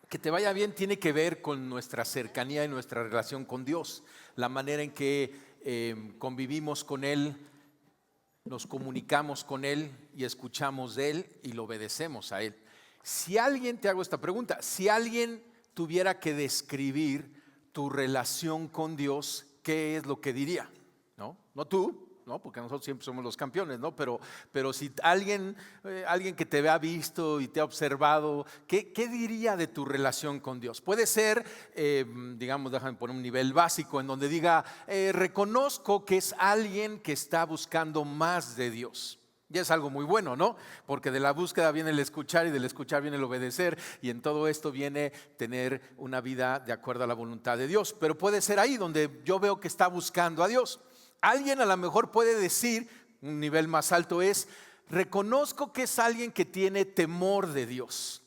Que te vaya bien tiene que ver con nuestra cercanía y nuestra relación con Dios, la manera en que convivimos con Él, nos comunicamos con Él y escuchamos de Él y lo obedecemos a Él. Si alguien, te hago esta pregunta, si alguien tuviera que describir tu relación con Dios, ¿qué es lo que diría? No tú, ¿no? Porque nosotros siempre somos los campeones, ¿no? Pero si alguien que te ha visto y te ha observado, ¿qué diría de tu relación con Dios? Puede ser, digamos, déjame poner un nivel básico en donde diga, reconozco que es alguien que está buscando más de Dios. Y es algo muy bueno, ¿no? Porque de la búsqueda viene el escuchar y del escuchar viene el obedecer, y en todo esto viene tener una vida de acuerdo a la voluntad de Dios. Pero puede ser ahí donde yo veo que está buscando a Dios. Alguien a lo mejor puede decir, un nivel más alto es, reconozco que es alguien que tiene temor de Dios,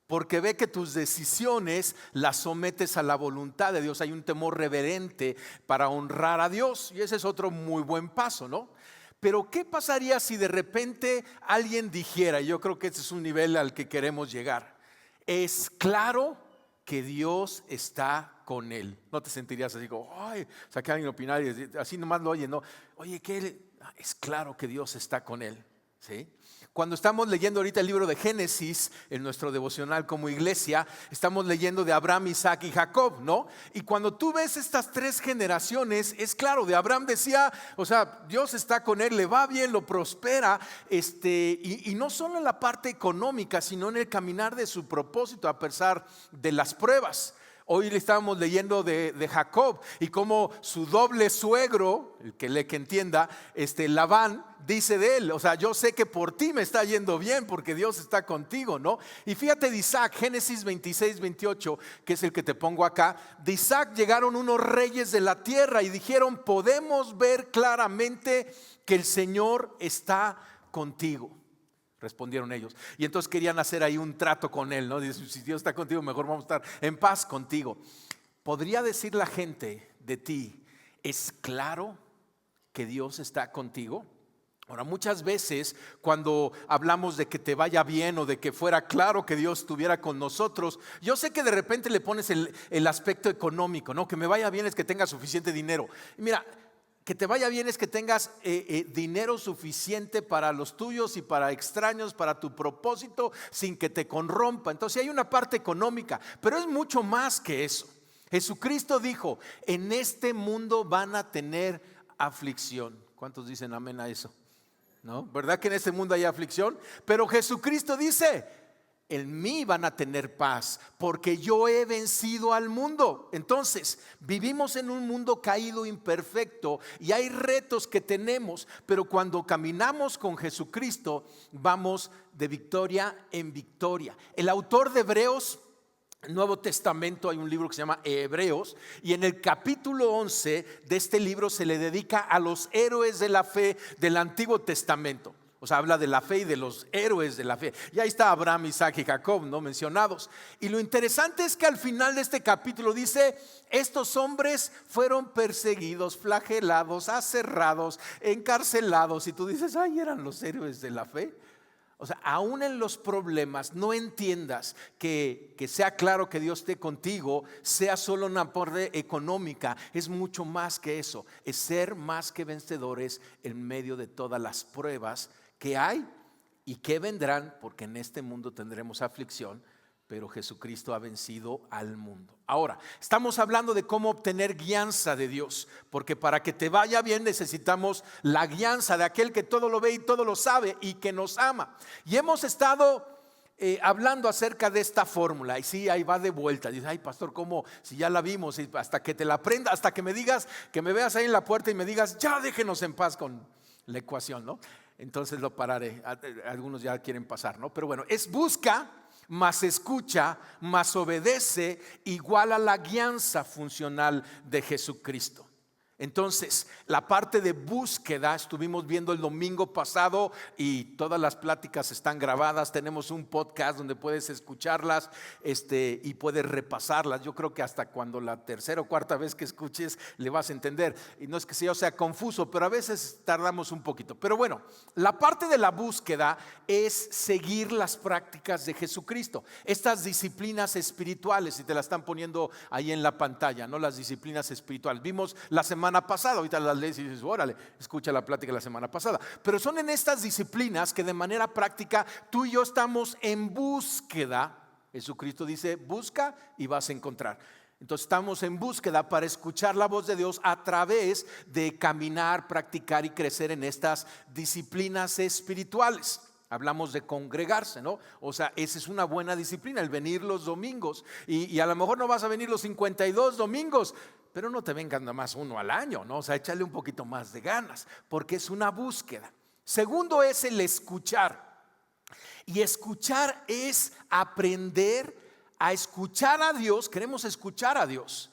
porque ve que tus decisiones las sometes a la voluntad de Dios. Hay un temor reverente para honrar a Dios, y ese es otro muy buen paso, ¿no? Pero ¿qué pasaría si de repente alguien dijera, y yo creo que ese es un nivel al que queremos llegar, es claro que Dios está con él? ¿No te sentirías así como, ay, o sea, que alguien opinara y así nomás lo oye? No, oye, que es claro que Dios está con él, ¿sí? Cuando estamos leyendo ahorita el libro de Génesis en nuestro devocional como iglesia, estamos leyendo de Abraham, Isaac y Jacob, ¿no? Y cuando tú ves estas tres generaciones, es claro, de Abraham decía, o sea, Dios está con él, le va bien, lo prospera, y no solo en la parte económica, sino en el caminar de su propósito a pesar de las pruebas. Hoy le estábamos leyendo de Jacob y cómo su doble suegro, el que entienda, Labán, dice de él, o sea, yo sé que por ti me está yendo bien porque Dios está contigo, ¿no? Y fíjate de Isaac, Génesis 26, 28, que es el que te pongo acá. De Isaac llegaron unos reyes de la tierra y dijeron, podemos ver claramente que el Señor está contigo. Respondieron ellos. Y entonces querían hacer ahí un trato con él, ¿no? Dice, si Dios está contigo, mejor vamos a estar en paz contigo. ¿Podría decir la gente de ti, es claro que Dios está contigo? Ahora, muchas veces cuando hablamos de que te vaya bien o de que fuera claro que Dios estuviera con nosotros, yo sé que de repente le pones el aspecto económico, ¿no? Que me vaya bien es que tenga suficiente dinero. Y mira, que te vaya bien es que tengas dinero suficiente para los tuyos y para extraños, para tu propósito, sin que te corrompa. Entonces hay una parte económica, pero es mucho más que eso. Jesucristo dijo, en este mundo van a tener aflicción. ¿Cuántos dicen amén a eso? ¿No? ¿Verdad que en este mundo hay aflicción? Pero Jesucristo dice, en mí van a tener paz, porque yo he vencido al mundo. Entonces, vivimos en un mundo caído, imperfecto, y hay retos que tenemos, pero cuando caminamos con Jesucristo, vamos de victoria en victoria. El autor de Hebreos, Nuevo Testamento, hay un libro que se llama Hebreos, y en el capítulo 11 de este libro se le dedica a los héroes de la fe del Antiguo Testamento. O sea, habla de la fe y de los héroes de la fe. Y ahí está Abraham, Isaac y Jacob, ¿no? Mencionados. Y lo interesante es que al final de este capítulo dice, estos hombres fueron perseguidos, flagelados, aserrados, encarcelados. Y tú dices, ay, eran los héroes de la fe. O sea, aún en los problemas, no entiendas que sea claro que Dios esté contigo, sea solo una parte económica. Es mucho más que eso. Es ser más que vencedores en medio de todas las pruebas que hay y que vendrán, porque en este mundo tendremos aflicción, pero Jesucristo ha vencido al mundo. Ahora, estamos hablando de cómo obtener guianza de Dios, porque para que te vaya bien necesitamos la guianza de aquel que todo lo ve y todo lo sabe y que nos ama. Y hemos estado hablando acerca de esta fórmula, y sí, ahí va de vuelta. Dice, ay pastor, ¿cómo? Si ya la vimos, y hasta que te la aprenda, hasta que me digas, que me veas ahí en la puerta y me digas, ya déjenos en paz con la ecuación, ¿no? Entonces lo pararé. Algunos ya quieren pasar, ¿no? Pero bueno, es busca más escucha, más obedece, igual a la guianza funcional de Jesucristo. Entonces, la parte de búsqueda estuvimos viendo el domingo pasado y todas las pláticas están grabadas. Tenemos un podcast donde puedes escucharlas y puedes repasarlas. Yo creo que hasta cuando la tercera o cuarta vez que escuches le vas a entender. Y no es que yo sea confuso, pero a veces tardamos un poquito. Pero bueno, la parte de la búsqueda es seguir las prácticas de Jesucristo. Estas disciplinas espirituales, y te las están poniendo ahí en la pantalla, ¿no? Las disciplinas espirituales. Vimos la semana pasada, ahorita las lees y dices, órale, escucha la plática de la semana pasada. Pero son en estas disciplinas que de manera práctica tú y yo estamos en búsqueda. Jesucristo dice, busca y vas a encontrar. Entonces estamos en búsqueda para escuchar la voz de Dios a través de caminar, practicar y crecer en estas disciplinas espirituales. Hablamos de congregarse, ¿no? O sea, esa es una buena disciplina, el venir los domingos. Y a lo mejor no vas a venir los 52 domingos, pero no te vengan nada más uno al año, ¿no? O sea, échale un poquito más de ganas, porque es una búsqueda. Segundo es el escuchar. Y escuchar es aprender a escuchar a Dios. Queremos escuchar a Dios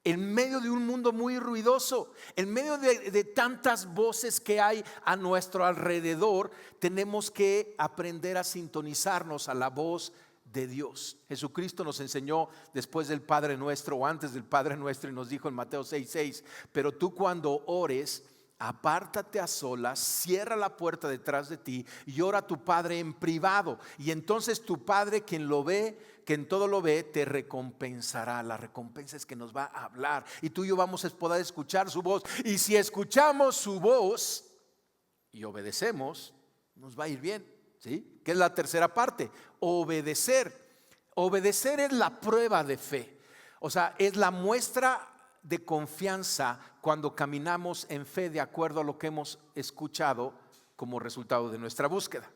en medio de un mundo muy ruidoso, en medio de tantas voces que hay a nuestro alrededor. Tenemos que aprender a sintonizarnos a la voz de Dios. Jesucristo nos enseñó después del Padre Nuestro o antes del Padre Nuestro y nos dijo en Mateo 6:6, pero tú cuando ores, apártate a solas, cierra la puerta detrás de ti y ora a tu Padre en privado, y entonces tu Padre, quien lo ve, que en todo lo ve, te recompensará. La recompensa es que nos va a hablar y tú y yo vamos a poder escuchar su voz, y si escuchamos su voz y obedecemos, nos va a ir bien, ¿sí? ¿Qué es la tercera parte? Obedecer. Obedecer es la prueba de fe, o sea, es la muestra de confianza cuando caminamos en fe de acuerdo a lo que hemos escuchado como resultado de nuestra búsqueda.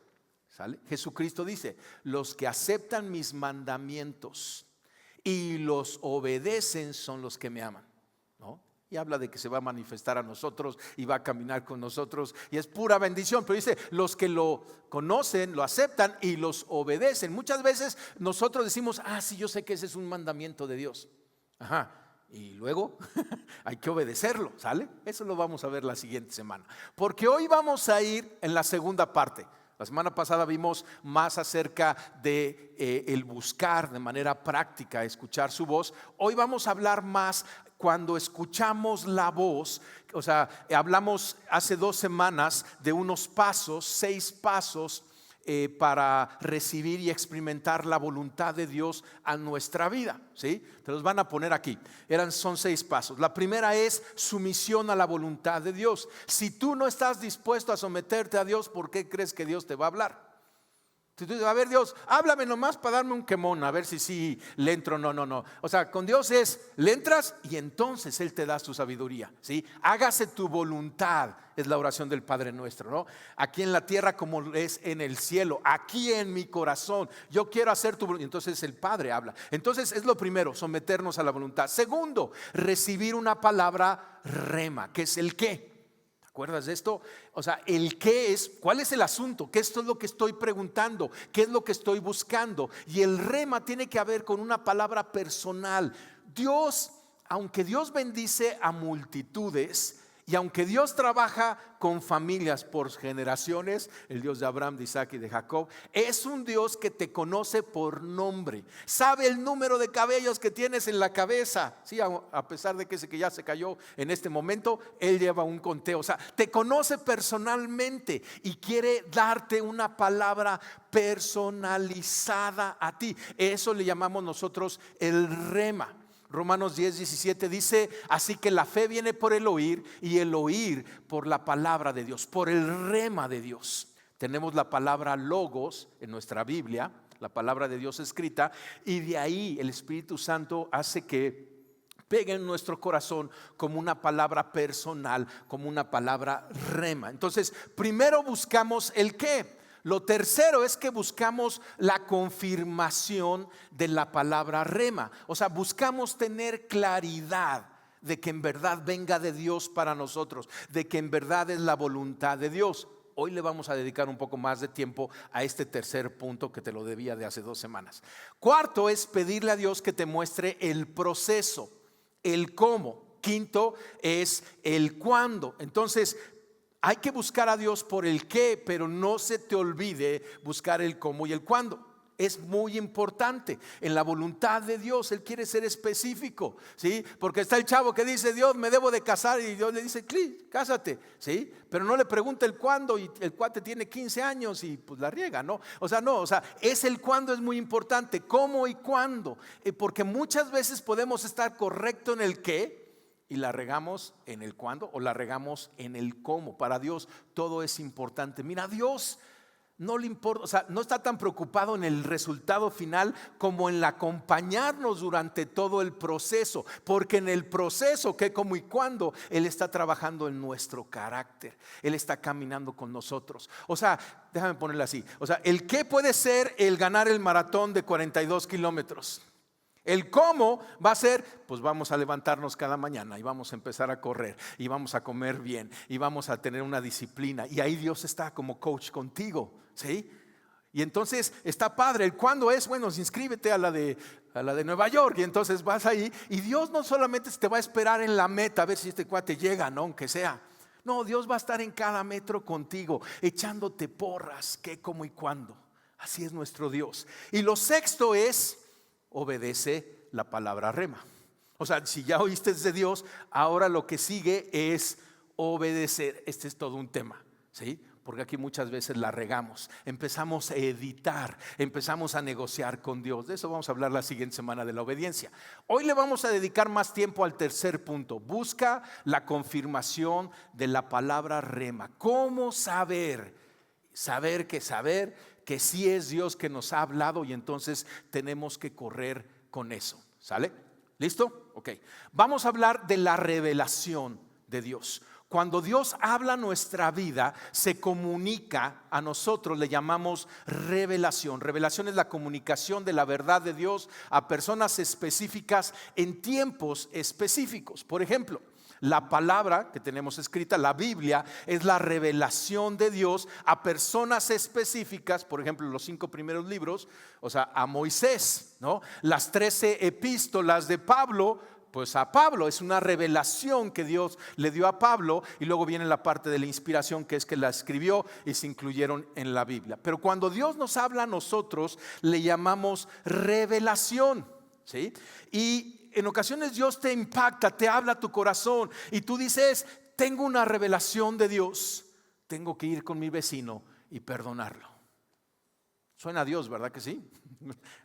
¿Sale? Jesucristo dice, los que aceptan mis mandamientos y los obedecen son los que me aman, ¿no? Y habla de que se va a manifestar a nosotros y va a caminar con nosotros y es pura bendición, pero dice los que lo conocen, lo aceptan y los obedecen. Muchas veces nosotros decimos, sí, yo sé que ese es un mandamiento de Dios. Ajá. Y luego hay que obedecerlo, ¿sale? Eso lo vamos a ver la siguiente semana, porque hoy vamos a ir en la segunda parte. La semana pasada vimos más acerca de el buscar de manera práctica, escuchar su voz. Hoy vamos a hablar más cuando escuchamos la voz. O sea, hablamos hace 2 semanas de unos pasos, 6 pasos para recibir y experimentar la voluntad de Dios a nuestra vida, ¿sí? Te los van a poner aquí. Son 6 pasos. La primera es sumisión a la voluntad de Dios. Si tú no estás dispuesto a someterte a Dios, ¿por qué crees que Dios te va a hablar? Si tú dices, a ver, Dios, háblame nomás para darme un quemón, a ver si sí le entro. No. O sea, con Dios le entras y entonces Él te da su sabiduría, ¿sí? Hágase tu voluntad, es la oración del Padre Nuestro, ¿no? Aquí en la tierra como es en el cielo, aquí en mi corazón, yo quiero hacer tu voluntad. Entonces el Padre habla. Entonces es lo primero, someternos a la voluntad. Segundo, recibir una palabra rema, que es el qué. ¿Te acuerdas de esto? O sea, el qué es, ¿cuál es el asunto? ¿Qué es todo lo que estoy preguntando? ¿Qué es lo que estoy buscando? Y el rema tiene que ver con una palabra personal. Dios, aunque Dios bendice a multitudes, y aunque Dios trabaja con familias por generaciones, el Dios de Abraham, de Isaac y de Jacob, es un Dios que te conoce por nombre. Sabe el número de cabellos que tienes en la cabeza. Sí, a pesar de que ese que ya se cayó en este momento, Él lleva un conteo. O sea, te conoce personalmente y quiere darte una palabra personalizada a ti. Eso le llamamos nosotros el rema. Romanos 10:17 dice, así que la fe viene por el oír y el oír por la palabra de Dios, por el rema de Dios. Tenemos la palabra logos en nuestra Biblia, la palabra de Dios escrita, y de ahí el Espíritu Santo hace que pegue en nuestro corazón como una palabra personal, como una palabra rema. Entonces, primero buscamos el qué. Lo tercero es que buscamos la confirmación de la palabra rema. O sea, buscamos tener claridad de que en verdad venga de Dios para nosotros, de que en verdad es la voluntad de Dios. Hoy le vamos a dedicar un poco más de tiempo a este tercer punto que te lo debía de hace 2 semanas. Cuarto es pedirle a Dios que te muestre el proceso, el cómo. quinto es el cuándo. Entonces, hay que buscar a Dios por el qué, pero no se te olvide buscar el cómo y el cuándo. Es muy importante en la voluntad de Dios. Él quiere ser específico, ¿sí? Porque está el chavo que dice: Dios, me debo de casar, y Dios le dice: cásate, ¿sí? Pero no le pregunta el cuándo, y el cuate tiene 15 años y pues la riega, ¿no? O sea, es el cuándo, es muy importante, cómo y cuándo, porque muchas veces podemos estar correcto en el qué y la regamos en el cuándo, o la regamos en el cómo. Para Dios todo es importante. Mira, Dios no le importa, o sea, no está tan preocupado en el resultado final como en el acompañarnos durante todo el proceso, porque en el proceso, que como y cuándo, Él está trabajando en nuestro carácter. Él está caminando con nosotros. O sea, déjame ponerlo así. O sea, el qué puede ser el ganar el maratón de 42 kilómetros. El cómo va a ser: pues vamos a levantarnos cada mañana y vamos a empezar a correr y vamos a comer bien y vamos a tener una disciplina, y ahí Dios está como coach contigo, ¿sí? Y entonces está padre. El cuándo es: bueno, inscríbete a la de Nueva York, y entonces vas ahí, y Dios no solamente te va a esperar en la meta a ver si este cuate llega, ¿no? Aunque sea. No, Dios va a estar en cada metro contigo, echándote porras, qué, cómo y cuándo. Así es nuestro Dios. Y lo sexto es: obedece la palabra rema. O sea, si ya oíste de Dios, ahora lo que sigue es obedecer. Este es todo un tema, ¿sí? Porque aquí muchas veces la regamos. Empezamos a editar, empezamos a negociar con Dios. De eso vamos a hablar la siguiente semana, de la obediencia. Hoy le vamos a dedicar más tiempo al tercer punto: busca la confirmación de la palabra rema. ¿Cómo saber que sí es Dios que nos ha hablado, y entonces tenemos que correr con eso? ¿Sale? ¿Listo? Ok. Vamos a hablar de la revelación de Dios. Cuando Dios habla a nuestra vida, se comunica a nosotros, le llamamos revelación. Revelación es la comunicación de la verdad de Dios a personas específicas en tiempos específicos. Por ejemplo, la palabra que tenemos escrita, la Biblia, es la revelación de Dios a personas específicas. Por ejemplo, los 5 primeros libros, o sea, a Moisés, ¿no? Las 13 epístolas de Pablo, pues a Pablo es una revelación que Dios le dio a Pablo, y luego viene la parte de la inspiración, que es que la escribió y se incluyeron en la Biblia. Pero cuando Dios nos habla a nosotros, le llamamos revelación, ¿sí? Y en ocasiones Dios te impacta, te habla a tu corazón, y tú dices: tengo una revelación de Dios, tengo que ir con mi vecino y perdonarlo. Suena a Dios, ¿verdad que sí?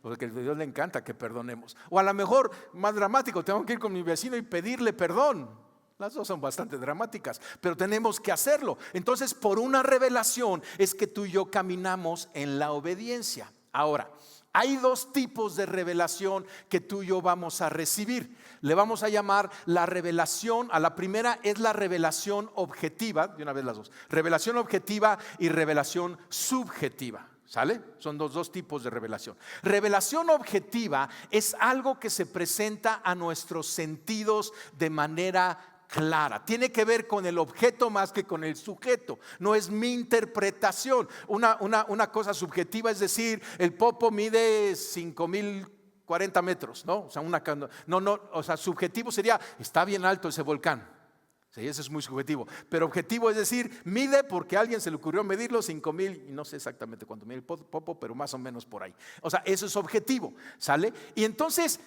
Porque a Dios le encanta que perdonemos. O a lo mejor más dramático: tengo que ir con mi vecino y pedirle perdón. Las dos son bastante dramáticas, pero tenemos que hacerlo. Entonces, por una revelación es que tú y yo caminamos en la obediencia. Ahora, hay 2 tipos de revelación que tú y yo vamos a recibir. Le vamos a llamar la revelación. A la primera es la revelación objetiva. De una vez las dos: revelación objetiva y revelación subjetiva. ¿Sale? Son dos tipos de revelación. Revelación objetiva es algo que se presenta a nuestros sentidos de manera clara. Tiene que ver con el objeto más que con el sujeto. No es mi interpretación. Una cosa subjetiva es decir: el popo mide 5,040 metros, ¿no? O sea, o sea, subjetivo sería: está bien alto ese volcán. Sí, eso es muy subjetivo. Pero objetivo es decir: mide porque a alguien se le ocurrió medirlo 5,000, y no sé exactamente cuánto mide el popo, pero más o menos por ahí. O sea, eso es objetivo, ¿sale? Y entonces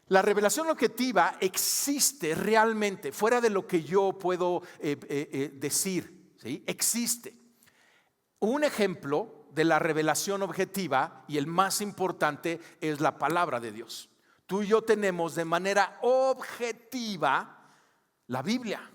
la revelación objetiva existe realmente, fuera de lo que yo puedo decir, ¿sí? Existe. Un ejemplo de la revelación objetiva, y el más importante, es la palabra de Dios. Tú y yo tenemos de manera objetiva la Biblia,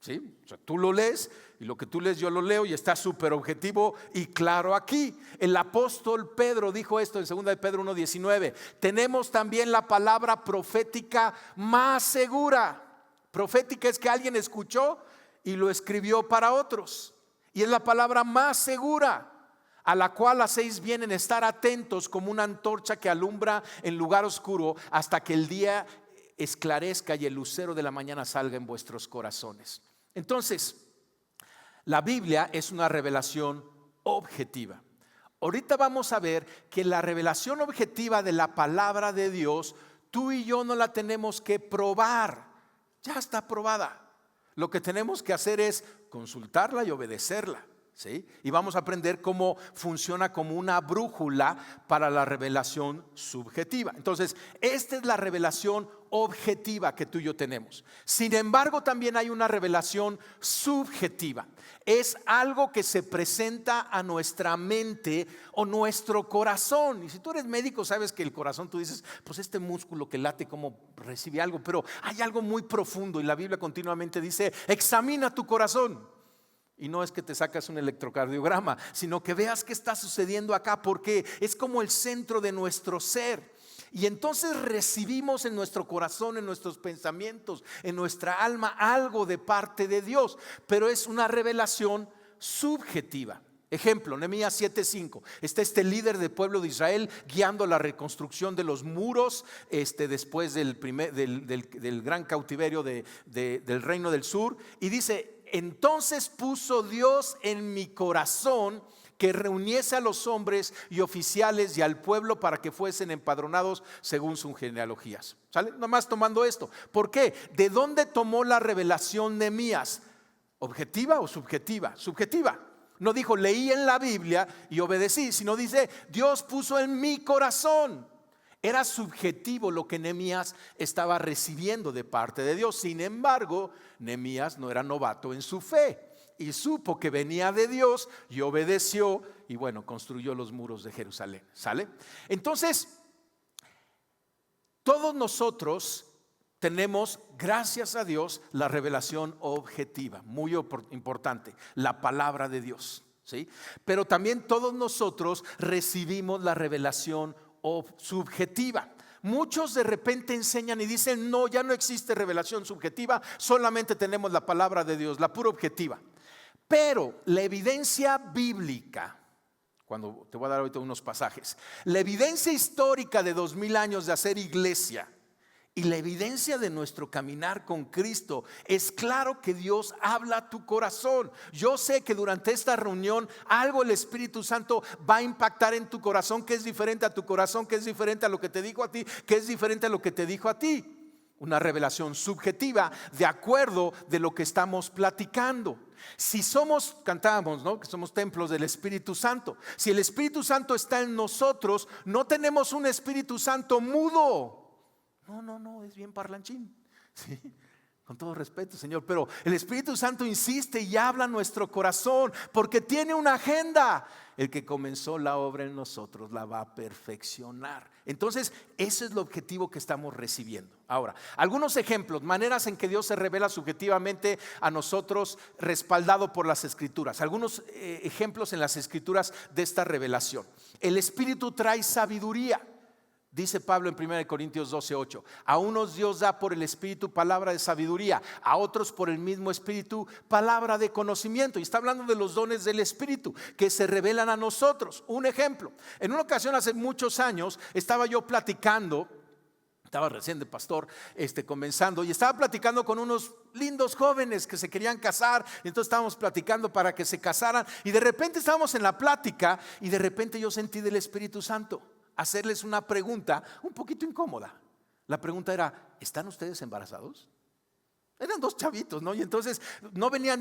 ¿sí? O sea, tú lo lees, y lo que tú lees yo lo leo, y está súper objetivo y claro aquí. El apóstol Pedro dijo esto en 2 de Pedro 1:19: tenemos también la palabra profética más segura. Profética es que alguien escuchó y lo escribió para otros, y es la palabra más segura, a la cual hacéis bien en estar atentos como una antorcha que alumbra en lugar oscuro, hasta que el día esclarezca y el lucero de la mañana salga en vuestros corazones. Entonces, la Biblia es una revelación objetiva. Ahorita vamos a ver que la revelación objetiva de la palabra de Dios, tú y yo no la tenemos que probar. ya está aprobada. Lo que tenemos que hacer es consultarla y obedecerla, ¿sí? Y vamos a aprender cómo funciona como una brújula para la revelación subjetiva. Entonces, esta es la revelación objetiva que tú y yo tenemos. Sin embargo, también hay una revelación subjetiva. Es algo que se presenta a nuestra mente o nuestro corazón. Y si tú eres médico, sabes que el corazón, tú dices, pues este músculo que late, como recibe algo, pero hay algo muy profundo y la Biblia continuamente dice, examina tu corazón. Y no es que te sacas un electrocardiograma, sino que veas qué está sucediendo acá, porque es como el centro de nuestro ser. Y entonces recibimos en nuestro corazón, en nuestros pensamientos, en nuestra alma algo de parte de Dios, pero es una revelación subjetiva. Ejemplo, Nehemías 7:5. Está este líder del pueblo de Israel guiando la reconstrucción de los muros después del gran cautiverio del reino del sur. Y dice, entonces puso Dios en mi corazón que reuniese a los hombres y oficiales y al pueblo para que fuesen empadronados según sus genealogías. ¿Sale? Nomás tomando esto. ¿Por qué? ¿De dónde tomó la revelación Nehemías? ¿Objetiva o subjetiva? Subjetiva. No dijo leí en la Biblia y obedecí, sino dice Dios puso en mi corazón. Era subjetivo lo que Nehemías estaba recibiendo de parte de Dios. Sin embargo, Nehemías no era novato en su fe. Y supo que venía de Dios y obedeció y bueno, construyó los muros de Jerusalén. ¿Sale? Entonces, todos nosotros tenemos, gracias a Dios, la revelación objetiva, muy importante, la palabra de Dios, ¿sí? Pero también todos nosotros recibimos la revelación subjetiva. Muchos de repente enseñan y dicen, no, ya no existe revelación subjetiva, solamente tenemos la palabra de Dios, la pura objetiva. Pero la evidencia bíblica, cuando te voy a dar ahorita unos pasajes, la evidencia histórica de 2000 años de hacer iglesia y la evidencia de nuestro caminar con Cristo, es claro que Dios habla a tu corazón. Yo sé que durante esta reunión algo el Espíritu Santo va a impactar en tu corazón, que es diferente a tu corazón, que es diferente a lo que te dijo a ti, que es diferente a lo que te dijo a ti. Una revelación subjetiva de acuerdo de lo que estamos platicando. Si somos, cantábamos, ¿no?, que somos templos del Espíritu Santo. Si el Espíritu Santo está en nosotros, no tenemos un Espíritu Santo mudo. No, es bien parlanchín, ¿sí? Con todo respeto, Señor, pero el Espíritu Santo insiste y habla a nuestro corazón porque tiene una agenda. El que comenzó la obra en nosotros la va a perfeccionar. Entonces, ese es el objetivo que estamos recibiendo. Ahora, algunos ejemplos, maneras en que Dios se revela subjetivamente a nosotros, respaldado por las Escrituras. Algunos ejemplos en las Escrituras de esta revelación. El Espíritu trae sabiduría. Dice Pablo en 1 Corintios 12:8, a unos Dios da por el Espíritu palabra de sabiduría, a otros por el mismo Espíritu palabra de conocimiento. Y está hablando de los dones del Espíritu que se revelan a nosotros. Un ejemplo, en una ocasión hace muchos años estaba yo platicando, estaba recién de pastor, comenzando, y estaba platicando con unos lindos jóvenes que se querían casar. Entonces estábamos platicando para que se casaran y de repente estábamos en la plática y de repente yo sentí del Espíritu Santo hacerles una pregunta un poquito incómoda. La pregunta era, ¿están ustedes embarazados? Eran dos chavitos, ¿no? Y entonces no tenían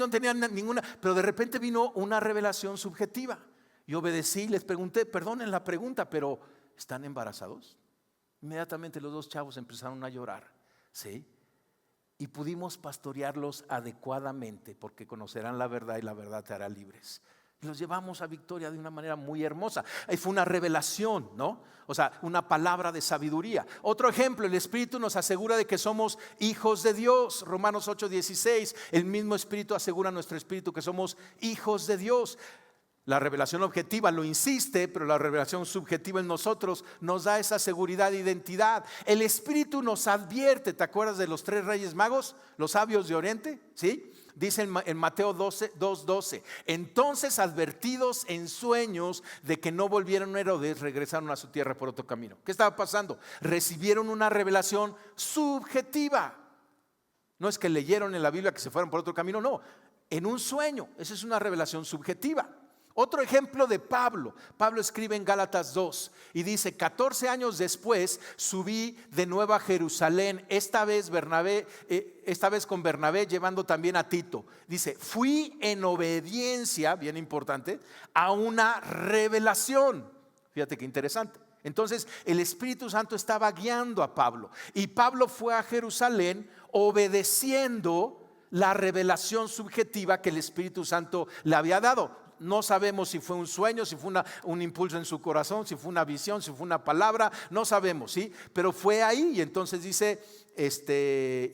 ninguna, pero de repente vino una revelación subjetiva. Yo obedecí, les pregunté, perdonen la pregunta, pero ¿están embarazados? Inmediatamente los dos chavos empezaron a llorar, ¿sí? Y pudimos pastorearlos adecuadamente porque conocerán la verdad y la verdad te hará libres. Y los llevamos a victoria de una manera muy hermosa. Ahí fue una revelación, ¿no? O sea, una palabra de sabiduría. Otro ejemplo, el Espíritu nos asegura de que somos hijos de Dios. Romanos 8:16, el mismo Espíritu asegura a nuestro espíritu que somos hijos de Dios. La revelación objetiva lo insiste, pero la revelación subjetiva en nosotros nos da esa seguridad de identidad. El Espíritu nos advierte, ¿te acuerdas de los 3 reyes magos? Los sabios de Oriente, ¿sí? Dice en Mateo 2:12, entonces advertidos en sueños de que no volvieron a Herodes, regresaron a su tierra por otro camino. ¿Qué estaba pasando? Recibieron una revelación subjetiva. No es que leyeron en la Biblia que se fueron por otro camino, no, en un sueño. Esa es una revelación subjetiva. Otro ejemplo de Pablo. Pablo escribe en Gálatas 2 y dice: 14 años después subí de nuevo a Jerusalén, esta vez con Bernabé, llevando también a Tito. Dice: fui en obediencia, bien importante, a una revelación. Fíjate qué interesante. Entonces el Espíritu Santo estaba guiando a Pablo, y Pablo fue a Jerusalén obedeciendo la revelación subjetiva que el Espíritu Santo le había dado. No sabemos si fue un sueño, si fue un impulso en su corazón, si fue una visión, si fue una palabra, no sabemos, ¿sí? Pero fue ahí, y entonces dice,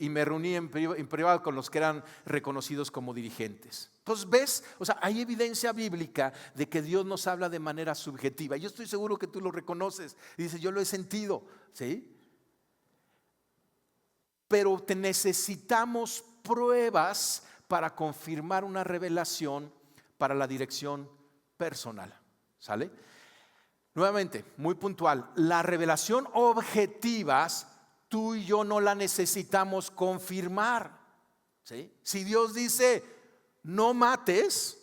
y me reuní en privado con los que eran reconocidos como dirigentes. Entonces ves, o sea, hay evidencia bíblica de que Dios nos habla de manera subjetiva. Yo estoy seguro que tú lo reconoces y dices: yo lo he sentido, ¿sí? Pero necesitamos pruebas para confirmar una revelación para la dirección personal. ¿Sale? Nuevamente, muy puntual, la revelación objetivas tú y yo no la necesitamos confirmar, ¿sí? Si Dios dice no mates,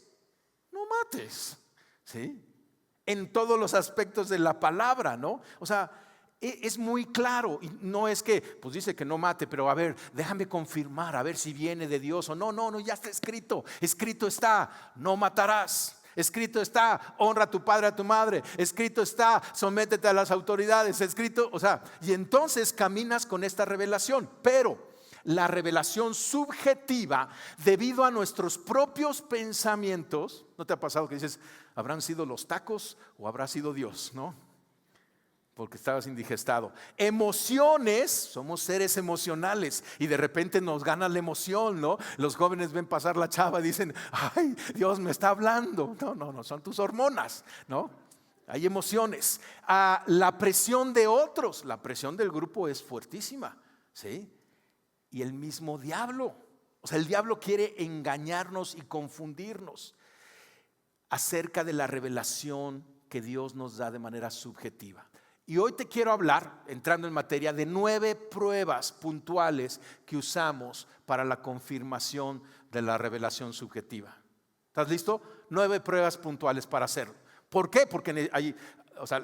no mates, ¿sí? En todos los aspectos de la palabra, ¿no? O sea, es muy claro, y no es que pues dice que no mate, pero a ver, déjame confirmar, a ver si viene de Dios o no. No, ya está escrito. Escrito está: no matarás. Escrito está: honra a tu padre, a tu madre. Escrito está: sométete a las autoridades. Escrito, o sea, y entonces caminas con esta revelación. Pero la revelación subjetiva, debido a nuestros propios pensamientos, ¿no te ha pasado que dices: habrán sido los tacos o habrá sido Dios? ¿No? Porque estabas indigestado. Emociones, somos seres emocionales, y de repente nos gana la emoción, ¿no? Los jóvenes ven pasar la chava y dicen: ay, Dios me está hablando. No, son tus hormonas, ¿no? Hay emociones. La presión de otros, la presión del grupo es fuertísima, ¿sí? Y el mismo diablo, o sea, el diablo quiere engañarnos y confundirnos acerca de la revelación que Dios nos da de manera subjetiva. Y hoy te quiero hablar, entrando en materia, de 9 pruebas puntuales que usamos para la confirmación de la revelación subjetiva. ¿Estás listo? 9 pruebas puntuales para hacerlo. ¿Por qué? Porque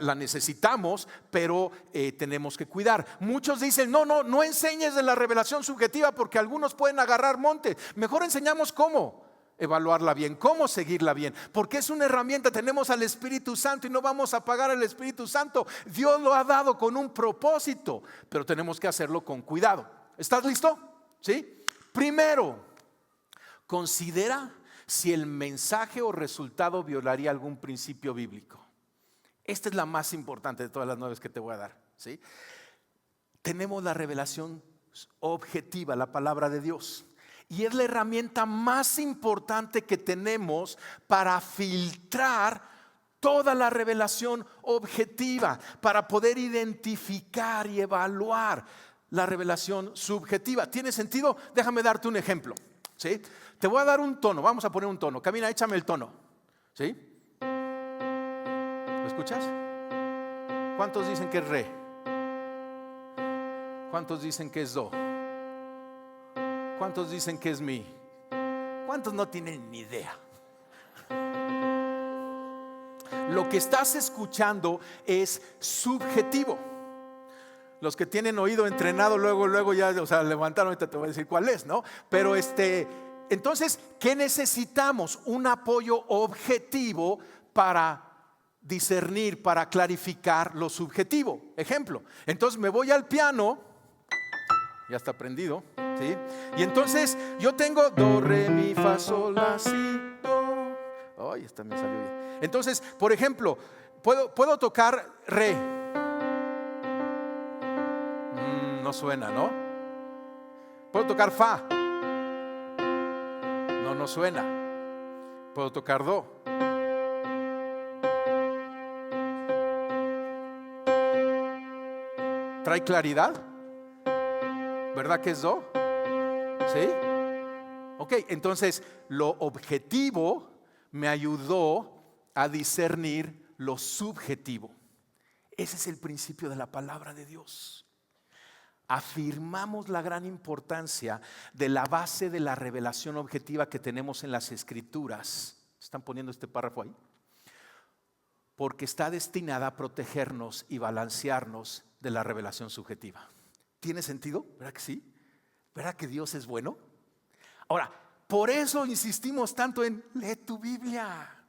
la necesitamos, pero tenemos que cuidar. Muchos dicen: no enseñes de la revelación subjetiva porque algunos pueden agarrar monte. Mejor enseñamos cómo evaluarla bien, cómo seguirla bien, porque es una herramienta. Tenemos al Espíritu Santo y no vamos a apagar al Espíritu Santo. Dios lo ha dado con un propósito, pero tenemos que hacerlo con cuidado. ¿Estás listo? ¿Sí? Primero, considera si el mensaje o resultado violaría algún principio bíblico. Esta es la más importante de todas las 9 que te voy a dar, ¿sí? Tenemos la revelación objetiva, la palabra de Dios. Y es la herramienta más importante que tenemos para filtrar toda la revelación objetiva, para poder identificar y evaluar la revelación subjetiva. ¿Tiene sentido? Déjame darte un ejemplo, ¿sí? Te voy a dar un tono, vamos a poner un tono. Camina, échame el tono, ¿sí? ¿Lo escuchas? ¿Cuántos dicen que es re? ¿Cuántos dicen que es do? ¿Cuántos dicen que es mi? ¿Cuántos no tienen ni idea? Lo que estás escuchando es subjetivo. Los que tienen oído entrenado luego ya, levantaron, ahorita te voy a decir cuál es, ¿no? Pero entonces, ¿qué necesitamos? Un apoyo objetivo para discernir, para clarificar lo subjetivo. Ejemplo, entonces me voy al piano, ya está prendido, ¿sí? Y entonces yo tengo do, re, mi, fa, sol, la, si, do. Ay, esta me salió bien. Entonces, por ejemplo, puedo tocar re. No suena, ¿no? Puedo tocar fa. No suena. Puedo tocar do. ¿Trae claridad? ¿Verdad que es do? ¿Sí? Ok, entonces lo objetivo me ayudó a discernir lo subjetivo. Ese es el principio de la palabra de Dios. Afirmamos la gran importancia de la base de la revelación objetiva que tenemos en las Escrituras. ¿Están poniendo este párrafo ahí? porque está destinada a protegernos y balancearnos de la revelación subjetiva. ¿Tiene sentido? ¿Verdad que sí? ¿Verdad que Dios es bueno? Ahora, por eso insistimos tanto en lee tu Biblia,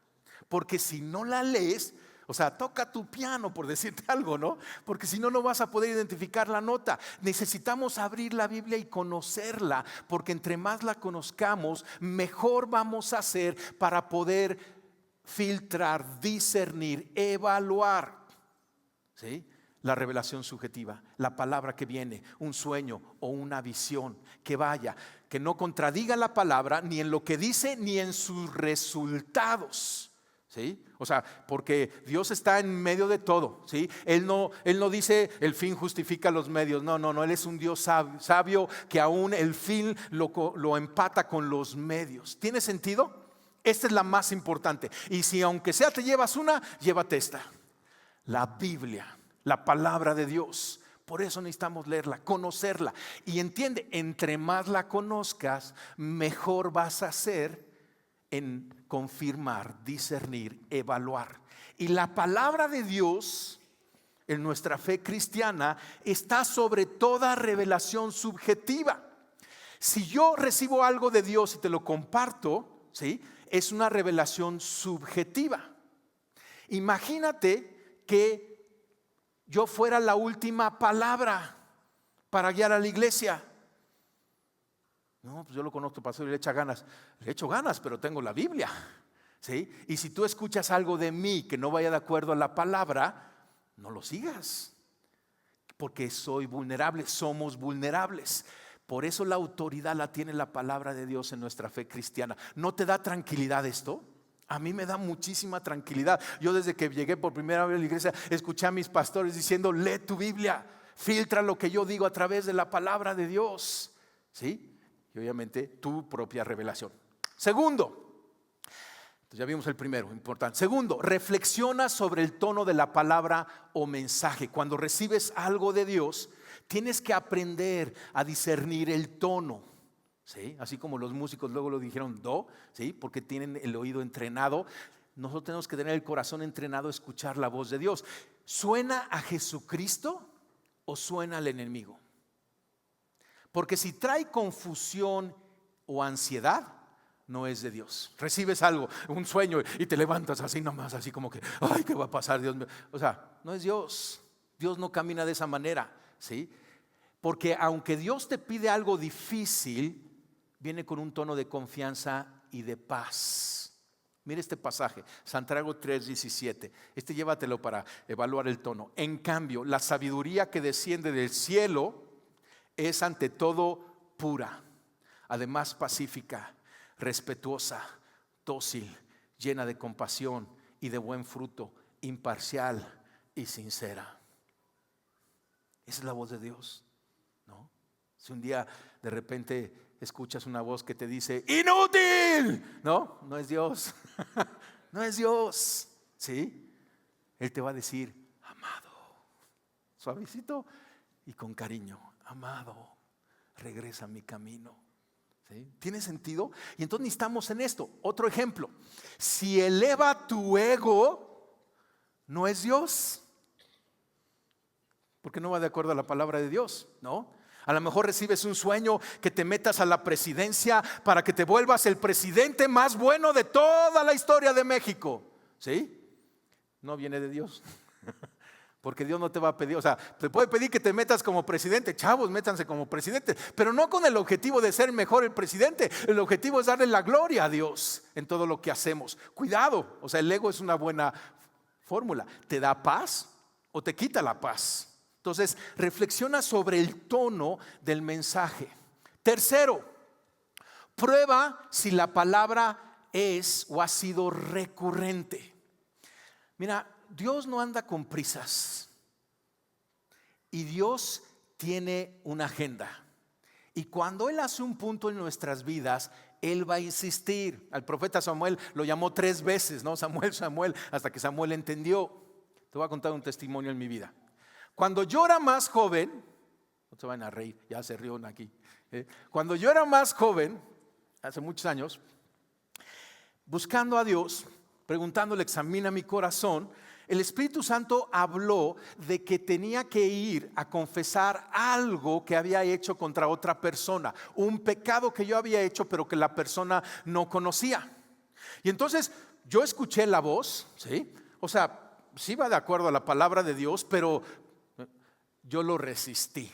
porque si no la lees, o sea, toca tu piano, por decirte algo, ¿no? Porque si no, no vas a poder identificar la nota. Necesitamos abrir la Biblia y conocerla, porque entre más la conozcamos, mejor vamos a hacer para poder filtrar, discernir, evaluar, ¿sí?, la revelación subjetiva, la palabra que viene, un sueño o una visión que vaya, que no contradiga la palabra ni en lo que dice ni en sus resultados, ¿sí? O sea, porque Dios está en medio de todo, ¿sí? Él no dice el fin justifica los medios, no, Él es un Dios sabio que aún el fin lo empata con los medios. ¿Tiene sentido? Esta es la más importante. Y si aunque sea te llevas una, llévate esta, la Biblia, la palabra de Dios. Por eso necesitamos leerla, conocerla. Y entiende, entre más la conozcas, mejor vas a ser en confirmar, discernir, evaluar. Y la palabra de Dios en nuestra fe cristiana está sobre toda revelación subjetiva. Si yo recibo algo de Dios y te lo comparto, ¿sí?, es una revelación subjetiva. Imagínate que yo fuera la última palabra para guiar a la iglesia. No, pues yo lo conozco, pastor, y le echa ganas. Le echo ganas, pero tengo la Biblia, ¿sí? Y si tú escuchas algo de mí que no vaya de acuerdo a la palabra, no lo sigas, porque soy vulnerable, somos vulnerables. Por eso la autoridad la tiene la palabra de Dios en nuestra fe cristiana. ¿No te da tranquilidad esto? A mí me da muchísima tranquilidad. Yo desde que llegué por primera vez a la iglesia, escuché a mis pastores diciendo, lee tu Biblia, filtra lo que yo digo a través de la palabra de Dios, ¿sí? Y obviamente tu propia revelación. Segundo, entonces ya vimos el primero, importante. Segundo, reflexiona sobre el tono de la palabra o mensaje. Cuando recibes algo de Dios, tienes que aprender a discernir el tono, ¿sí? Así como los músicos luego lo dijeron do, ¿sí?, porque tienen el oído entrenado. Nosotros tenemos que tener el corazón entrenado a escuchar la voz de Dios. ¿Suena a Jesucristo o suena al enemigo? Porque si trae confusión o ansiedad, no es de Dios. Recibes algo, un sueño, y te levantas así nomás, así como que, ay, ¿qué va a pasar, Dios mío? O sea, no es Dios. Dios no camina de esa manera, ¿sí? Porque aunque Dios te pide algo difícil, viene con un tono de confianza y de paz. Mire este pasaje, Santiago 3:17. Llévatelo para evaluar el tono. En cambio, la sabiduría que desciende del cielo es ante todo pura, además pacífica, respetuosa, dócil, llena de compasión y de buen fruto, imparcial y sincera. Esa es la voz de Dios, ¿no? Si un día de repente escuchas una voz que te dice ¡inútil! No es Dios. No es Dios, ¿sí? Él te va a decir amado, suavecito y con cariño. Amado, regresa a mi camino, ¿sí? ¿Tiene sentido? Y entonces necesitamos en esto. Otro ejemplo, si eleva tu ego, no es Dios, porque no va de acuerdo a la palabra de Dios, ¿no? A lo mejor recibes un sueño que te metas a la presidencia para que te vuelvas el presidente más bueno de toda la historia de México, ¿sí? No viene de Dios. Porque Dios no te va a pedir, o sea, te puede pedir que te metas como presidente. Chavos, métanse como presidente, pero no con el objetivo de ser mejor el presidente. El objetivo es darle la gloria a Dios en todo lo que hacemos. Cuidado, o sea, el ego es una buena fórmula. ¿Te da paz o te quita la paz? Entonces, reflexiona sobre el tono del mensaje. Tercero, prueba si la palabra es o ha sido recurrente. Mira, Dios no anda con prisas y Dios tiene una agenda. Y cuando Él hace un punto en nuestras vidas, Él va a insistir. Al profeta Samuel lo llamó 3 veces, ¿no? Samuel, hasta que Samuel entendió. Te voy a contar un testimonio en mi vida. Cuando yo era más joven, no se van a reír, ya se rieron aquí. Cuando yo era más joven, hace muchos años, buscando a Dios, preguntándole, examina mi corazón, el Espíritu Santo habló de que tenía que ir a confesar algo que había hecho contra otra persona, un pecado que yo había hecho pero que la persona no conocía. Y entonces yo escuché la voz, ¿sí? O sea, sí va de acuerdo a la palabra de Dios, pero yo lo resistí.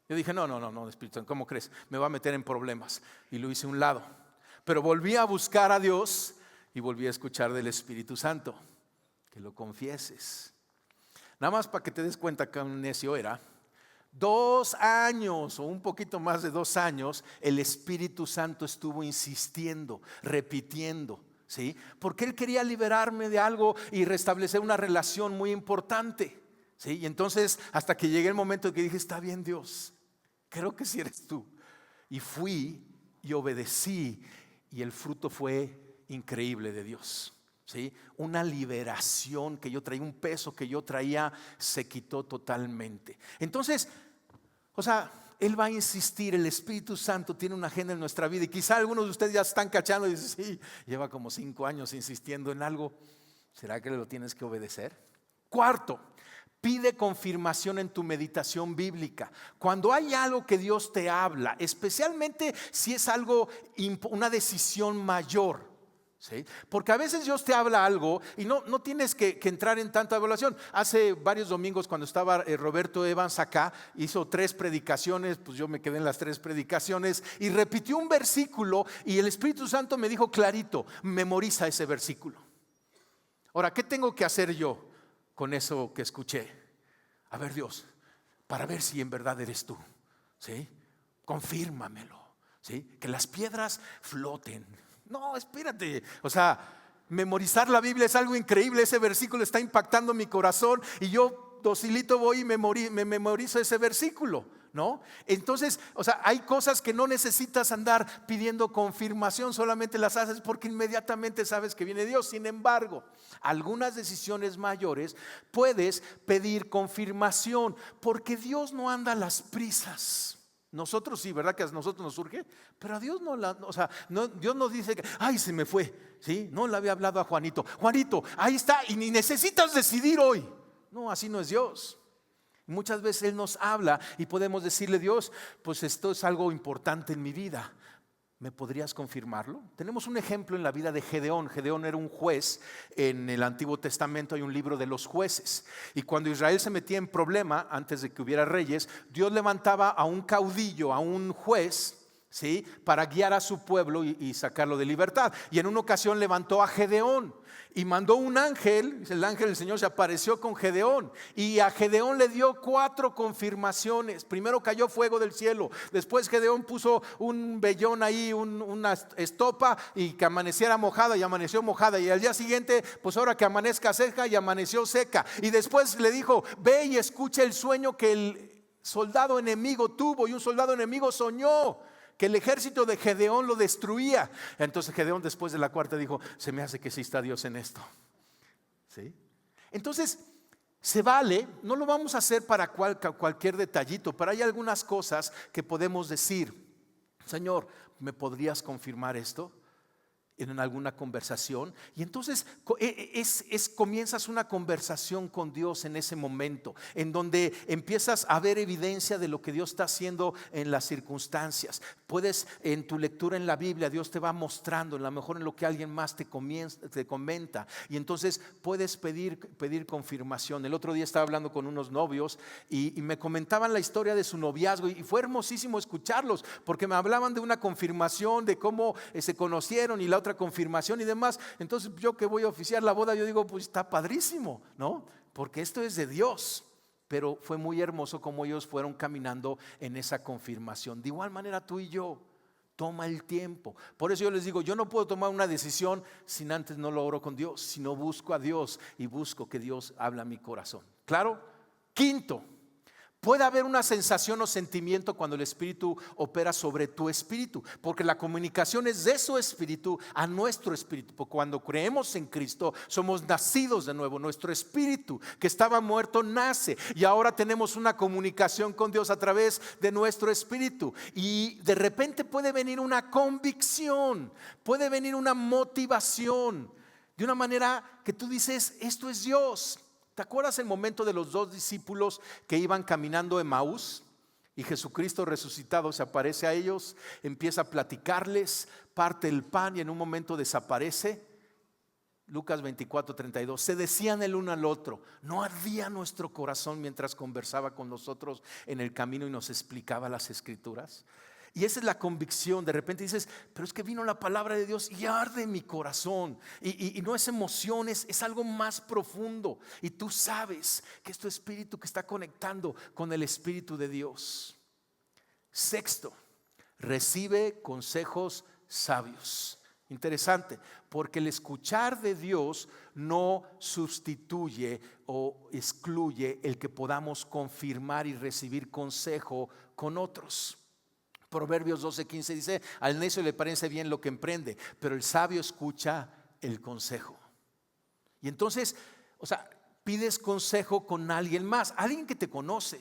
Yo dije, no, Espíritu Santo, ¿cómo crees? Me va a meter en problemas. Y lo hice a un lado. Pero volví a buscar a Dios y volví a escuchar del Espíritu Santo. Que lo confieses. Nada más para que te des cuenta que un necio era. 2 años o un poquito más de 2 años, el Espíritu Santo estuvo insistiendo, repitiendo, ¿sí? Porque Él quería liberarme de algo y restablecer una relación muy importante, ¿sí? Y entonces hasta que llegué el momento en que dije, está bien Dios, creo que sí eres tú. Y fui y obedecí y el fruto fue increíble de Dios. ¿Sí? Una liberación que yo traía, un peso que yo traía se quitó totalmente. Entonces, o sea, Él va a insistir, el Espíritu Santo tiene una agenda en nuestra vida y quizá algunos de ustedes ya están cachando y dicen, sí, lleva como 5 años insistiendo en algo. ¿Será que lo tienes que obedecer? Cuarto, pide confirmación en tu meditación bíblica. Cuando hay algo que Dios te habla, especialmente si es algo, una decisión mayor, ¿sí? Porque a veces Dios te habla algo y no tienes que entrar en tanta evaluación. Hace varios domingos cuando estaba Roberto Evans acá, hizo 3 predicaciones, pues yo me quedé en las 3 predicaciones y repitió un versículo y el Espíritu Santo me dijo clarito, memoriza ese versículo. Ahora, ¿qué tengo que hacer yo con eso que escuché? A ver Dios, para ver si en verdad eres tú, ¿sí? Confírmamelo, ¿sí? Que las piedras floten. No, espérate, o sea, memorizar la Biblia es algo increíble. Ese versículo está impactando mi corazón y yo docilito voy y me memorizo ese versículo, ¿no? Entonces, o sea, hay cosas que no necesitas andar pidiendo confirmación, solamente las haces porque inmediatamente sabes que viene Dios. Sin embargo, algunas decisiones mayores puedes pedir confirmación porque Dios no anda a las prisas. Nosotros sí, ¿verdad? Que a nosotros nos surge, pero a Dios no, o sea, Dios nos dice que, ay, se me fue, ¿sí? No le había hablado a Juanito. Juanito, ahí está, y ni necesitas decidir hoy. No, así no es Dios. Muchas veces Él nos habla y podemos decirle, Dios, pues esto es algo importante en mi vida. ¿Me podrías confirmarlo? Tenemos un ejemplo en la vida de Gedeón. Gedeón era un juez. En el Antiguo Testamento hay un libro de los jueces. Y cuando Israel se metía en problema, antes de que hubiera reyes, Dios levantaba a un caudillo, a un juez, ¿sí? Para guiar a su pueblo y sacarlo de libertad. Y en una ocasión levantó a Gedeón y mandó un ángel. El ángel del Señor se apareció con Gedeón y a Gedeón le dio 4 confirmaciones. Primero cayó fuego del cielo, después Gedeón puso un vellón ahí, una estopa, y que amaneciera mojada, y amaneció mojada, y al día siguiente pues ahora que amanezca seca, y amaneció seca. Y después le dijo, ve y escucha el sueño que el soldado enemigo tuvo, y un soldado enemigo soñó que el ejército de Gedeón lo destruía. Entonces Gedeón, después de la 4ª, dijo, se me hace que sí está Dios en esto, ¿sí? Entonces se vale, no lo vamos a hacer para cualquier detallito, pero hay algunas cosas que podemos decir, Señor, ¿me podrías confirmar esto en alguna conversación? Y entonces comienzas una conversación con Dios en ese momento, en donde empiezas a ver evidencia de lo que Dios está haciendo en las circunstancias. Puedes, en tu lectura en la Biblia, Dios te va mostrando, a lo mejor en lo que alguien más te comenta, y entonces puedes pedir confirmación. El otro día estaba hablando con unos novios y me comentaban la historia de su noviazgo, y fue hermosísimo escucharlos, porque me hablaban de una confirmación, de cómo se conocieron y la otra confirmación y demás. Entonces yo que voy a oficiar la boda, yo digo, pues está padrísimo, ¿no? Porque esto es de Dios. Pero fue muy hermoso como ellos fueron caminando en esa confirmación. De igual manera tú y yo, toma el tiempo. Por eso yo les digo, yo no puedo tomar una decisión sin antes no lo oro con Dios, sino busco a Dios y busco que Dios hable a mi corazón. ¿Claro? Quinto, puede haber una sensación o sentimiento cuando el Espíritu opera sobre tu espíritu, porque la comunicación es de su espíritu a nuestro espíritu. Porque cuando creemos en Cristo somos nacidos de nuevo. Nuestro espíritu que estaba muerto nace y ahora tenemos una comunicación con Dios a través de nuestro espíritu. Y de repente puede venir una convicción, puede venir una motivación de una manera que tú dices, esto es Dios. ¿Te acuerdas el momento de los 2 discípulos que iban caminando en Emaús? Y Jesucristo resucitado se aparece a ellos, empieza a platicarles, parte el pan y en un momento desaparece. Lucas 24:32. Se decían el uno al otro: ¿no ardía nuestro corazón mientras conversaba con nosotros en el camino y nos explicaba las escrituras? Y esa es la convicción. De repente dices: pero es que vino la palabra de Dios y arde en mi corazón. Y no es emoción, es algo más profundo. Y tú sabes que es tu espíritu que está conectando con el Espíritu de Dios. Sexto, recibe consejos sabios. Interesante, porque el escuchar de Dios no sustituye o excluye el que podamos confirmar y recibir consejo con otros. Proverbios 12:15 dice: al necio le parece bien lo que emprende, pero el sabio escucha el consejo. Y entonces, pides consejo con alguien más, alguien que te conoce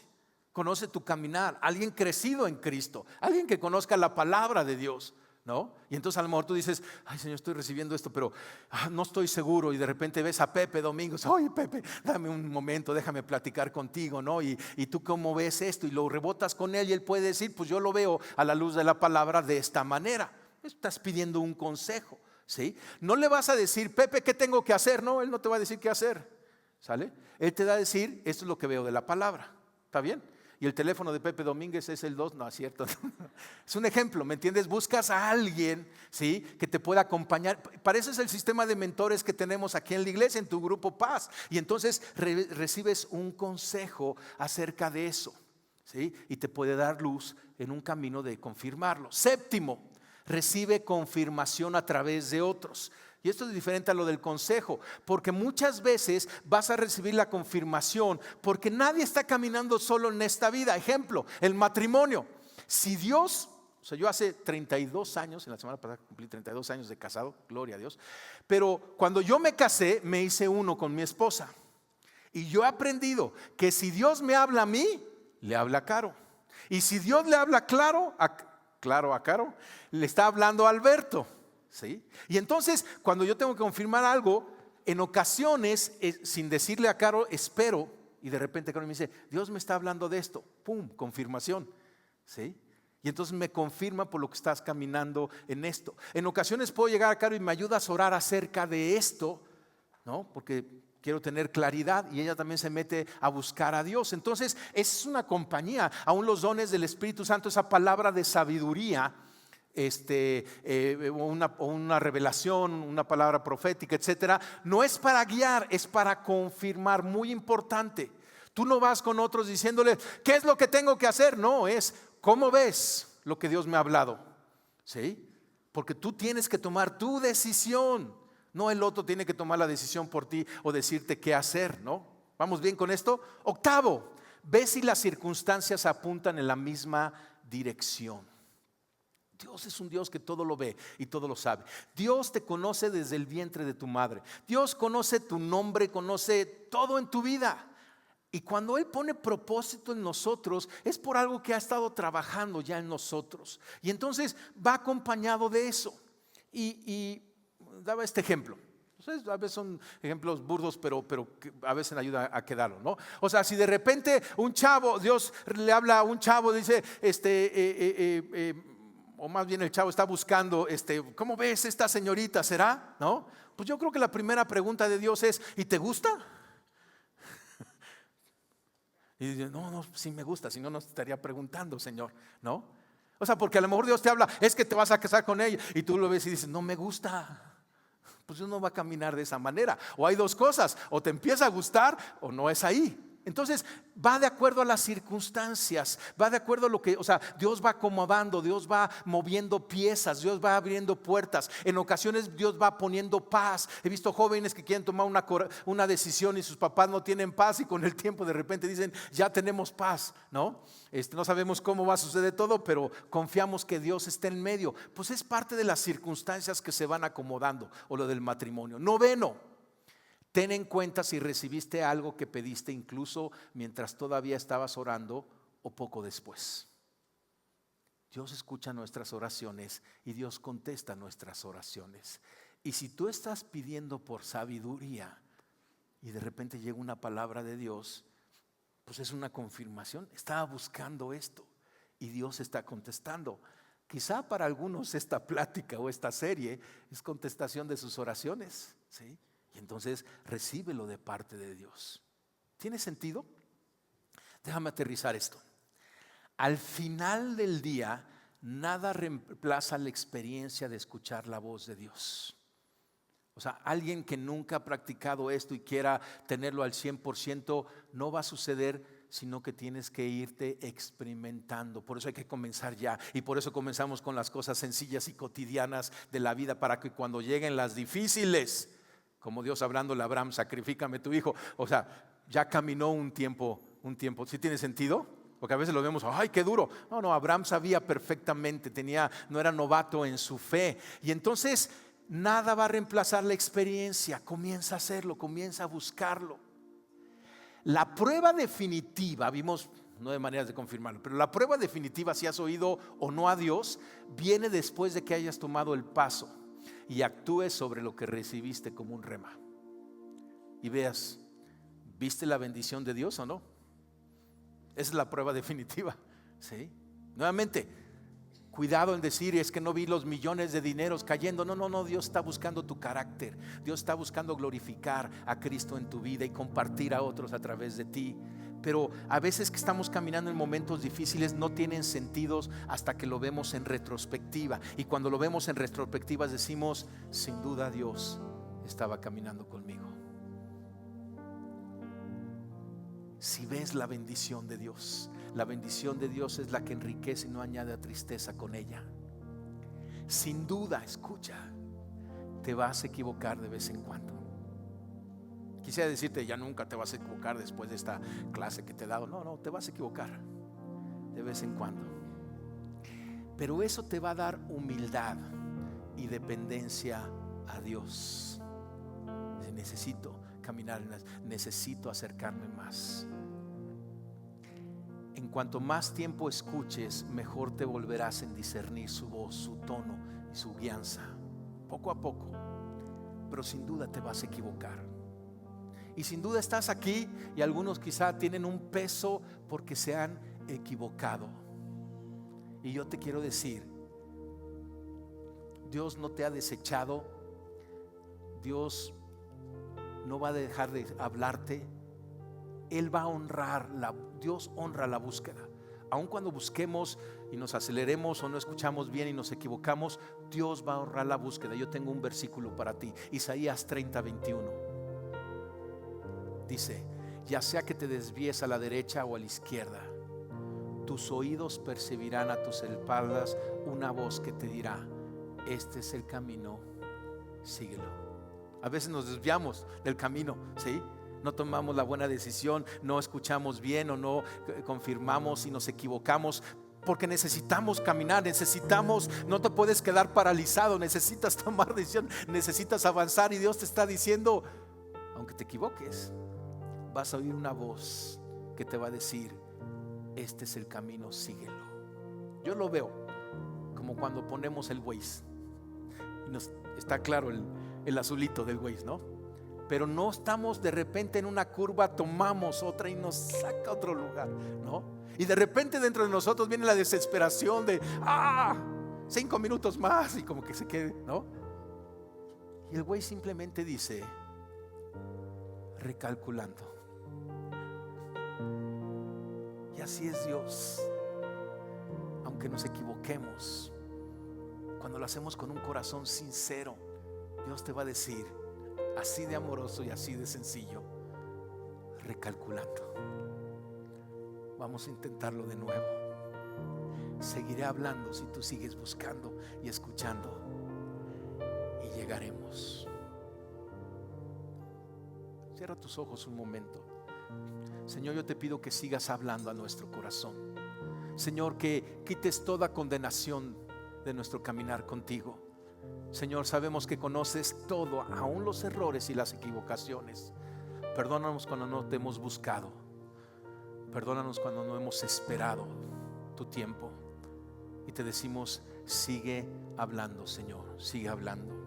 tu caminar, alguien crecido en Cristo, alguien que conozca la palabra de Dios, ¿no? Y entonces a lo mejor tú dices: ay, Señor, estoy recibiendo esto, pero no estoy seguro. Y de repente ves a Pepe Domingos: oye, Pepe, dame un momento, déjame platicar contigo, ¿no? Y tú cómo ves esto, y lo rebotas con él y él puede decir: pues yo lo veo a la luz de la palabra de esta manera. Estás pidiendo un consejo, ¿sí? No le vas a decir: Pepe, ¿qué tengo que hacer? No, él no te va a decir qué hacer, ¿sale? Él te va a decir: esto es lo que veo de la palabra, ¿está bien? Y el teléfono de Pepe Domínguez es el 2, no es cierto. Es un ejemplo, ¿me entiendes? Buscas a alguien, ¿sí?, que te pueda acompañar. Para eso es el sistema de mentores que tenemos aquí en la iglesia, en tu grupo Paz. Y entonces recibes un consejo acerca de eso, ¿sí? Y te puede dar luz en un camino de confirmarlo. Séptimo, recibe confirmación a través de otros. Y esto es diferente a lo del consejo, porque muchas veces vas a recibir la confirmación porque nadie está caminando solo en esta vida. Ejemplo, el matrimonio. Si Dios, yo hace 32 años, en la semana pasada cumplí 32 años de casado, gloria a Dios. Pero cuando yo me casé, me hice uno con mi esposa. Y yo he aprendido que si Dios me habla a mí, le habla a Caro. Y si Dios le habla claro a Caro, le está hablando a Alberto. ¿Sí? Y entonces cuando yo tengo que confirmar algo, en ocasiones sin decirle a Caro, espero, y de repente Caro me dice: Dios me está hablando de esto, pum, confirmación, ¿sí? Y entonces me confirma por lo que estás caminando en esto. En ocasiones puedo llegar a Caro y me ayudas a orar acerca de esto, ¿no? Porque quiero tener claridad, y ella también se mete a buscar a Dios. Entonces es una compañía. Aún los dones del Espíritu Santo, esa palabra de sabiduría, una revelación, una palabra profética, etcétera, no es para guiar, es para confirmar. Muy importante. Tú no vas con otros diciéndole: ¿qué es lo que tengo que hacer? No, es: ¿cómo ves lo que Dios me ha hablado? ¿Sí? Porque tú tienes que tomar tu decisión, no el otro tiene que tomar la decisión por ti o decirte qué hacer, ¿no? ¿Vamos bien con esto? Octavo, ve si las circunstancias apuntan en la misma dirección. Dios es un Dios que todo lo ve y todo lo sabe. Dios te conoce desde el vientre de tu madre. Dios conoce tu nombre, conoce todo en tu vida. Y cuando Él pone propósito en nosotros, es por algo que ha estado trabajando ya en nosotros. Y entonces va acompañado de eso. Y daba este ejemplo. A veces son ejemplos burdos, pero que a veces ayuda a quedarlo, ¿no? O sea, si de repente un chavo, Dios le habla a un chavo, dice, o más bien el chavo está buscando, ¿cómo ves esta señorita? ¿Será? ¿No? Pues yo creo que la primera pregunta de Dios es: ¿y te gusta? Y dice: no, sí me gusta, si no, no estaría preguntando, Señor, ¿no? O sea, porque a lo mejor Dios te habla: es que te vas a casar con ella, y tú lo ves y dices: no me gusta. Pues uno va a caminar de esa manera. O hay dos cosas: o te empieza a gustar o no es ahí. Entonces va de acuerdo a las circunstancias, va de acuerdo a lo que, Dios va acomodando, Dios va moviendo piezas, Dios va abriendo puertas. En ocasiones Dios va poniendo paz. He visto jóvenes que quieren tomar una decisión y sus papás no tienen paz, y con el tiempo de repente dicen: ya tenemos paz, ¿no? No sabemos cómo va a suceder todo, pero confiamos que Dios está en medio. Pues es parte de las circunstancias que se van acomodando. O lo del matrimonio. Noveno, ten en cuenta si recibiste algo que pediste incluso mientras todavía estabas orando o poco después. Dios escucha nuestras oraciones y Dios contesta nuestras oraciones. Y si tú estás pidiendo por sabiduría y de repente llega una palabra de Dios, pues es una confirmación. Estaba buscando esto y Dios está contestando. Quizá para algunos esta plática o esta serie es contestación de sus oraciones, ¿sí? Y entonces recíbelo de parte de Dios. ¿Tiene sentido? Déjame aterrizar esto. Al final del día, nada reemplaza la experiencia de escuchar la voz de Dios. O sea, alguien que nunca ha practicado esto y quiera tenerlo al 100%, no va a suceder, sino que tienes que irte experimentando. Por eso hay que comenzar ya. Y por eso comenzamos con las cosas sencillas y cotidianas de la vida, para que cuando lleguen las difíciles, como Dios hablándole a Abraham, sacrifícame tu hijo. O sea, ya caminó un tiempo. ¿Sí tiene sentido? Porque a veces lo vemos, ¡ay, qué duro! No, Abraham sabía perfectamente, no era novato en su fe. Y entonces nada va a reemplazar la experiencia. Comienza a hacerlo, comienza a buscarlo. La prueba definitiva, vimos 9 maneras de confirmarlo, pero la prueba definitiva, si has oído o no a Dios, viene después de que hayas tomado el paso y actúes sobre lo que recibiste como un rema. Y veas, ¿viste la bendición de Dios o no? Esa es la prueba definitiva, ¿sí? Nuevamente, cuidado en decir, es que no vi los millones de dineros cayendo. No, Dios está buscando tu carácter. Dios está buscando glorificar a Cristo en tu vida y compartir a otros a través de ti. Pero a veces que estamos caminando en momentos difíciles no tienen sentidos hasta que lo vemos en retrospectiva. Y cuando lo vemos en retrospectiva decimos, sin duda Dios estaba caminando conmigo. Si ves la bendición de Dios, la bendición de Dios es la que enriquece y no añade tristeza con ella. Sin duda, escucha, te vas a equivocar de vez en cuando. Quisiera decirte, ya nunca te vas a equivocar después de esta clase que te he dado. No, te vas a equivocar de vez en cuando. Pero eso te va a dar humildad y dependencia a Dios. Necesito caminar, necesito acercarme más. En cuanto más tiempo escuches, mejor te volverás en discernir su voz, su tono y su guianza, poco a poco. Pero sin duda te vas a equivocar. Y sin duda estás aquí y algunos quizá tienen un peso porque se han equivocado. Y yo te quiero decir, Dios no te ha desechado. Dios no va a dejar de hablarte. Él va a honrar, Dios honra la búsqueda. Aun cuando busquemos y nos aceleremos o no escuchamos bien y nos equivocamos, Dios va a honrar la búsqueda. Yo tengo un versículo para ti, Isaías 30:21. Dice, ya sea que te desvíes a la derecha o a la izquierda, tus oídos percibirán a tus espaldas una voz que te dirá, este es el camino, síguelo. A veces nos desviamos del camino, ¿sí? No tomamos la buena decisión, no escuchamos bien o no confirmamos y nos equivocamos, porque necesitamos caminar, no te puedes quedar paralizado, necesitas tomar decisión, necesitas avanzar. Y Dios te está diciendo, aunque te equivoques, vas a oír una voz que te va a decir, este es el camino, síguelo. Yo lo veo como cuando ponemos el Waze y está claro el azulito del Waze, ¿no? Pero no estamos de repente en una curva, tomamos otra y nos saca a otro lugar, ¿no? Y de repente dentro de nosotros viene la desesperación de 5 minutos más y como que se quede, ¿no? Y el güey simplemente dice, recalculando. Y así es Dios. Aunque nos equivoquemos, cuando lo hacemos con un corazón sincero, Dios te va a decir, así de amoroso y así de sencillo, recalculando. Vamos a intentarlo de nuevo. Seguiré hablando si tú sigues buscando y escuchando, y llegaremos. Cierra tus ojos un momento. Señor, yo te pido que sigas hablando a nuestro corazón. Señor, que quites toda condenación de nuestro caminar contigo. Señor, sabemos que conoces todo, aún los errores y las equivocaciones. Perdónanos cuando no te hemos buscado. Perdónanos cuando no hemos esperado tu tiempo. Y te decimos, sigue hablando, Señor, sigue hablando.